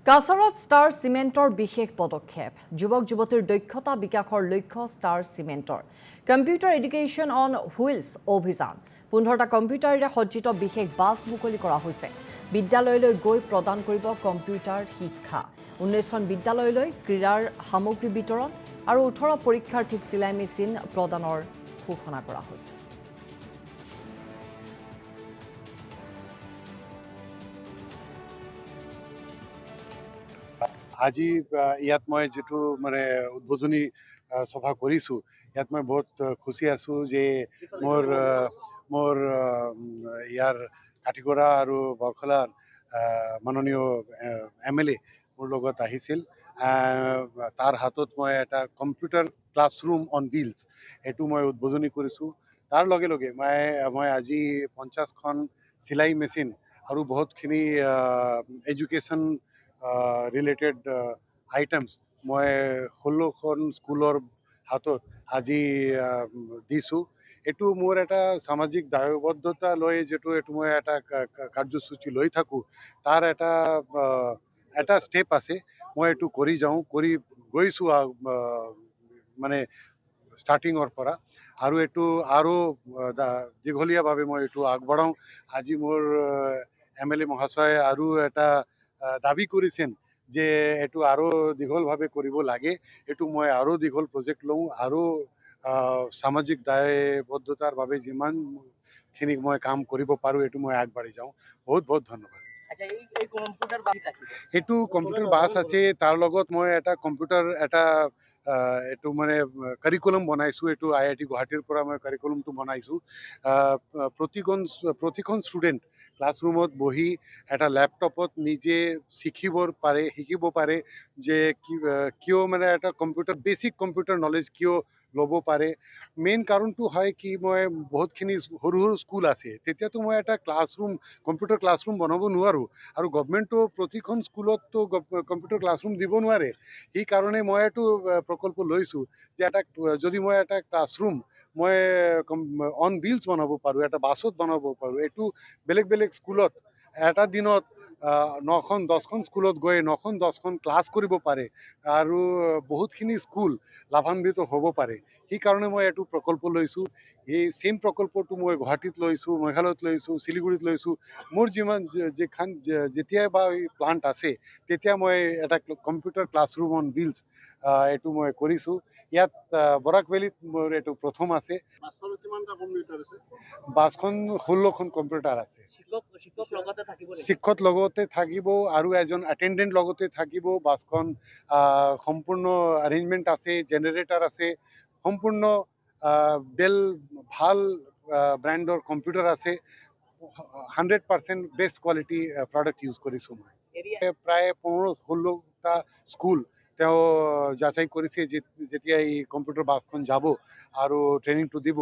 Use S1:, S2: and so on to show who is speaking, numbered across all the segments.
S1: কাছাৰত star চিমেণ্টৰ বিশেষ পদক্ষেপ যুৱক যুৱতীৰ দক্ষতা বিকাশৰ লক্ষ্য ষ্টাৰ চিমেণ্টৰ কম্পিউটাৰ এডুকেশ্যন অন হুইলছ অভিযান 15টা কম্পিউটাৰেৰে সজ্জিত বিশেষ বাছ মুকলি কৰা হৈছে বিদ্যালয়লৈ গৈ প্ৰদান কৰিব কম্পিউটাৰ শিক্ষা 19খন বিদ্যালয়লৈ ক্ৰীড়াৰ সামগ্ৰী বিতৰণ আৰু 18 পৰীক্ষাৰ্থীক চিলাই মেচিন প্ৰদানৰ ঘোষণা কৰা হৈছে।
S2: আজি ইয়াত মই যেটো মানে উদ্বোধনী সভা কৰিছো ইয়াত মই বহুত খুশি আছো যে মোৰ ইয়াৰ কাটিগড়া আৰু বৰখলাৰ মাননীয় এমএলএ মোৰ লগত আহিছিল তাৰ হাতত মই এটা কম্পিউটাৰ ক্লাছৰুম অন হুইলছ এটো মই উদ্বোধনী কৰিছো তাৰ লগে লগে মই আজি 50খন চিলাই মেচিন আৰু বহুতখিনি এডুকেশ্যন ৰিলেটেড আইটেমছ মই 16খন স্কুলৰ হাতত আজি দিছোঁ এটো মোৰ এটা সামাজিক দায়বদ্ধতা লৈ যেটো এটো মই এটা কাৰ্যসূচী লৈ থাকোঁ তাৰ এটা ষ্টেপ আছে মই এটো কৰি যাওঁ কৰি গৈছোঁ মানে ষ্টাৰ্টিঙৰ পৰা আৰু এটো আৰু দীঘলীয়াভাৱে মই এটো আগবঢ়াওঁ আজি মোৰ এমএলএ মহাশয় আৰু এটা দাবী কৰিছেন যে এটো আৰু দীঘলভাৱে কৰিব লাগে এটো মই আৰু দীঘল প্ৰজেক্ট লওঁ আৰু সামাজিক দায়বদ্ধতাৰ বাবে যিমানখিনি মই কাম কৰিব পাৰোঁ এটো মই আগবাঢ়ি যাওঁ বহুত বহুত ধন্যবাদ। এটো কম্পিউটাৰ বাছ আছে তাৰ লগত মই এটা কম্পিউটাৰ এটো মানে কাৰিকুলাম বনাইছোঁ এটো আইআইটি গুৱাহাটীৰ পৰা মই কাৰিকুলামটো বনাইছোঁ প্ৰতিখন ষ্টুডেণ্ট ক্লাছৰুমত বহি এটা ল্যাপটপত নিজে শিকিব পাৰে যে কিয় মানে এটা কম্পিউটাৰ বেসিক কম্পিউটাৰ নলেজ কিয় ল'ব পাৰে মেইন কাৰণটো হয় কি মই বহুতখিনি সৰু সৰু স্কুল আছে তেতিয়াতো মই এটা কম্পিউটাৰ ক্লাছৰুম বনাব নোৱাৰোঁ আৰু গভৰ্ণমেণ্টটো প্ৰতিখন স্কুলততো কম্পিউটাৰ ক্লাছৰুম দিব নোৱাৰে এই কাৰণে মই এইটো প্ৰকল্প লৈছোঁ যে যদি মই এটা ক্লাছৰুম মই অন হুইলছ বনাব পাৰোঁ এটা বাছত বনাব পাৰোঁ এইটো বেলেগ বেলেগ স্কুলত এটা দিনত 9খন 10খন স্কুলত গৈ 9খন 10খন ক্লাছ কৰিব পাৰে আৰু বহুতখিনি স্কুল লাভান্বিত হ'ব পাৰে সেইকাৰণে মই এইটো প্ৰকল্প লৈছোঁ এই সেম প্ৰকল্পটো মই গুৱাহাটীত লৈছোঁ মেঘালয়ত লৈছোঁ শিলিগুড়িত লৈছোঁ মোৰ যেতিয়া বা প্লান্ট আছে তেতিয়া মই এটা কম্পিউটাৰ ক্লাছৰুম অন হুইলছ এইটো মই কৰিছোঁ ইয়াত বৰাক ভেলীত মোৰ এইটো প্ৰথম আছে বাছখন 16খন কম্পিউটাৰ আছে শিক্ষক লগতে থাকিব আৰু এজন এটেণ্ডেণ্ট লগতে থাকিব বাছখন সম্পূৰ্ণ এৰেঞ্জমেণ্ট আছে জেনেৰেটৰ আছে সম্পূৰ্ণ ভাল ব্ৰেণ্ডৰ কম্পিউটাৰ আছে 100% বেষ্ট কোৱালিটি প্ৰডাক্ট ইউজ কৰিছোঁ মই প্ৰায় 15-16টা স্কুল তেওঁ যাচাই কৰিছে যেতিয়া এই কম্পিউটাৰ বাছখন যাব আৰু ট্ৰেইনিংটো দিব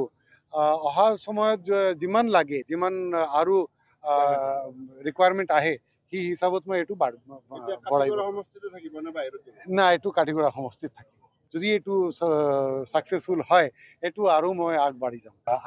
S2: অহা সময়ত যিমান লাগে যিমান আৰু ৰিকুৱাৰমেণ্ট আহে সেই হিচাপত মই এইটো না এইটো কাটিগড়া সমষ্টিত থাকিব যদি এইটো ছাকচেছফুল হয় এইটো আৰু মই আগবাঢ়ি যাম।